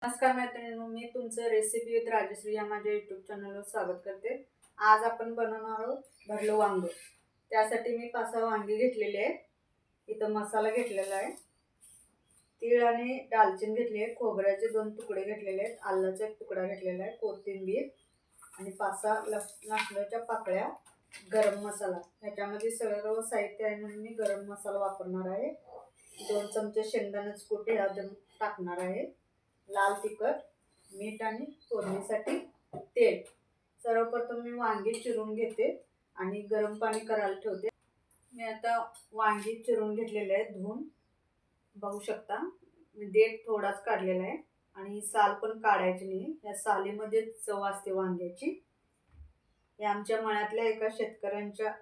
नमस्कार मैत्रिणींनो, मी तुमचं रेसिपी विथ राजश्री या माझ्या यूट्यूब चॅनलवर स्वागत करते। आज आपण बनवणार आहोत भरलं वांग। त्यासाठी मी 5-6 वांगी घेतलेली आहेत। इथं मसाला घेतलेला आहे, तीळ आणि दालचिनी घेतली आहे, खोबऱ्याचे 2 तुकडे घेतलेले आहेत, आल्याचा 1 तुकडा घेतलेला आहे, कोथिंबीर आणि 5-6 लसणाच्या पाकळ्या, गरम मसाला। ह्याच्यामध्ये सर्व साहित्य आहे म्हणून मी गरम मसाला वापरणार आहे। 2 चमचे शेंगदाण्याचे कूट टाकणार आहे, लाल तिखट, मीठ आणि फोडणीसाठी तेल। सर्वप्रथम मी वांगी चिरून घेते आणि गरम पाणी करायला ठेवते। मी आता वांगी चिरून घेतलेले आहेत, धुवून बघू शकता। मी देठ थोडाच काढलेला आहे आणि साल पण काढायची नाही, या सालीमध्ये चव असते वांग्याची। हे आमच्या मळ्यातल्या एका शेतकऱ्यांच्या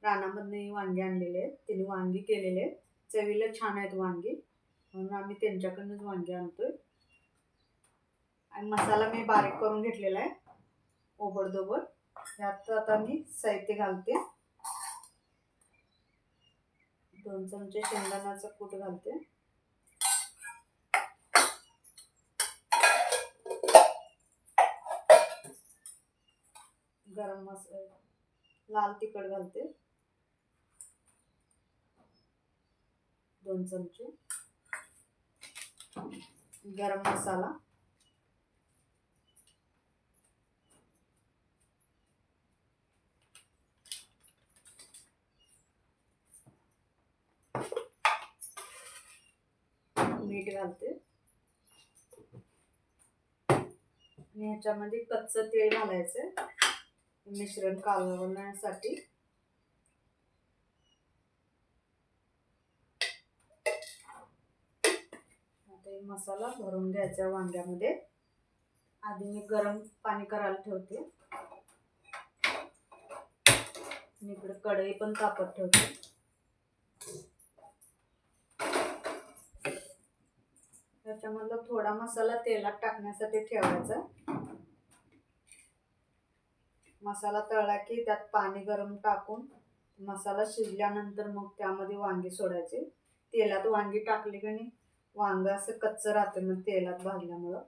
रानामधून वांगी आणलेले आहेत, त्यांनी वांगी केलेले आहेत, चवीला छान आहेत वांगी, म्हणून आम्ही त्यांच्याकडूनच वांगी आणतोय। आणि मसाला मी बारीक करून घेतलेला आहे ओबडधोबड। यात आता मी साहित्य घालते, 2 चमचे शेंगदाण्याचा कूट घालते, गरम मसाला, लाल तिखट घालते 2 चमचे, गरम मसाला, मीठ घालते आणि ह्याच्यामध्ये कच्चं तेल घालायचं मिश्रण कालवण्यासाठी। आता मसाला भरून घ्यायचा वांग्यामध्ये। आधी मी गरम पाणी करायला ठेवते आणि इकडे कढई पण तापत ठेवते। त्याच्यामधला थोडा मसाला तेलात टाकण्यासाठी ठेवायचा। मसाला तळला की त्यात पाणी गरम टाकून मसाला शिजल्यानंतर मग त्यामध्ये वांगी सोडायचे। तेलात वांगी टाकली की नाही वांग असं कच्चं राहते मग तेलात भाजल्यामुळं,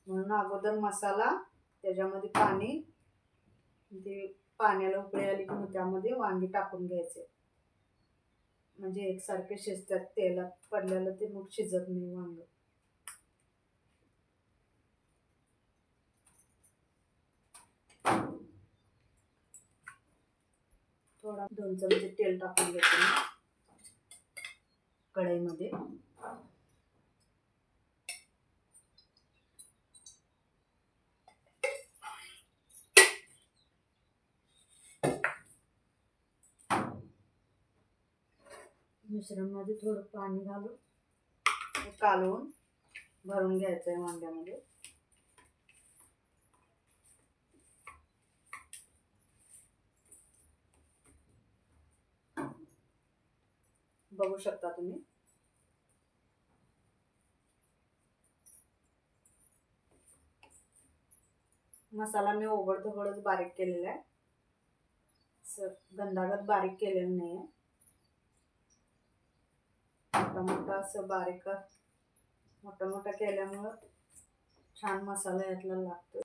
म्हणून अगोदर मसाला, त्याच्यामध्ये पाणी, ते पाण्याला उकळी आली की मग त्यामध्ये वांगी टाकून घ्यायचे, म्हणजे एकसारखे शिजतात। तेलात पडलेलं ते मग शिजत नाही वांग। थोडा 2 चमचे तेल टाकून घेते कढईमध्ये। मिश्रणमध्ये थोडं पाणी घालून कालवून भरून घ्यायचं आहे वांग्यामध्ये। बघू शकता तुम्ही। मसाला मी ओबडधोबडच बारीक केलेला आहे, गंधागत बारीक केलेलं नाही आहे। मोठा असं बारीक मोठा केल्यामुळं छान मसाला यातला लागतो।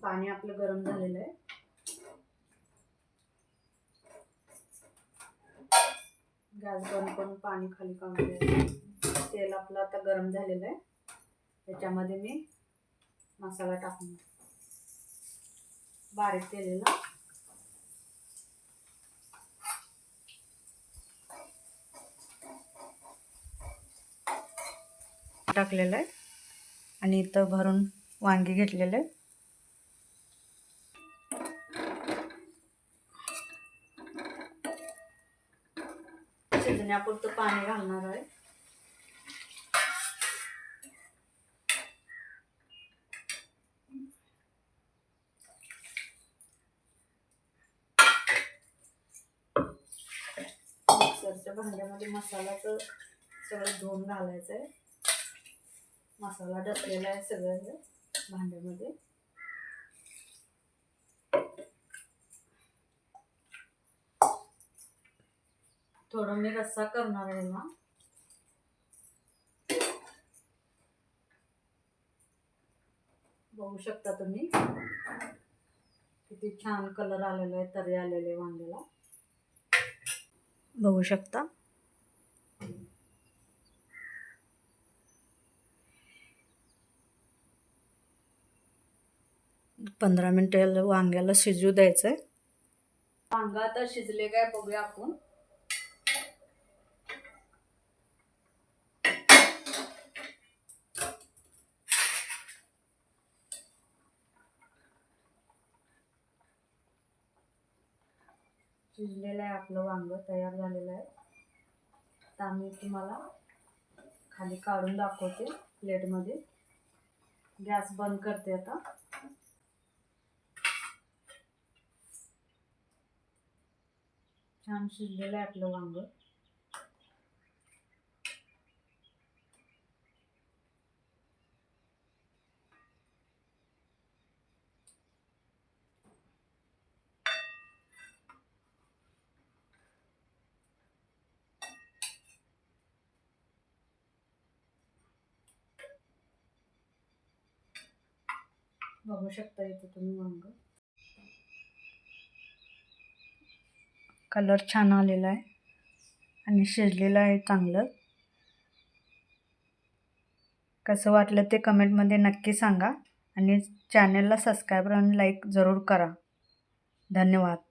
पाणी आपलं गरम झालेलं आहे, गॅस बंद करून पाणी खाली काढून द्यायचं। तेल आपलं आता गरम झालेलं आहे, त्याच्यामध्ये मी मसाला टाकून बारीक केलेला टाकलेलं आहे आणि इथं भरून वांगी घेतलेले आहे। शिजण्यापुरतं पाणी घालणार आहे। मिक्सरच्या भांड्यामध्ये मसाल्याचं सगळं धुवून घालायचं आहे। मसाला डसलेला आहे सगळं भांड्यामध्ये। थोडं मी रस्सा करणार आहे ना. बघू शकता तुम्ही किती छान कलर आलेला आहे, तरी आलेले वांग्याला बघू शकता. पंधरा मिनिटं वांग्याला शिजू द्यायचंय. वांगा आता शिजले काय बघूया आपण. शिजलेलं आहे आपलं वांग, तयार झालेलं आहे. आता मी तुम्हाला खाली काढून दाखवते प्लेटमध्ये. गॅस बंद करते आता. छान शिजलेलं आहे आपलं वांग. बघू शकता इथे तुम्ही वांग. कलर छान आलेला आहे आणि शिजलेलं आहे चांगलं. कसं वाटलं ते कमेंटमध्ये नक्की सांगा आणि चॅनलला सबस्क्राईब आणि लाईक जरूर करा. धन्यवाद.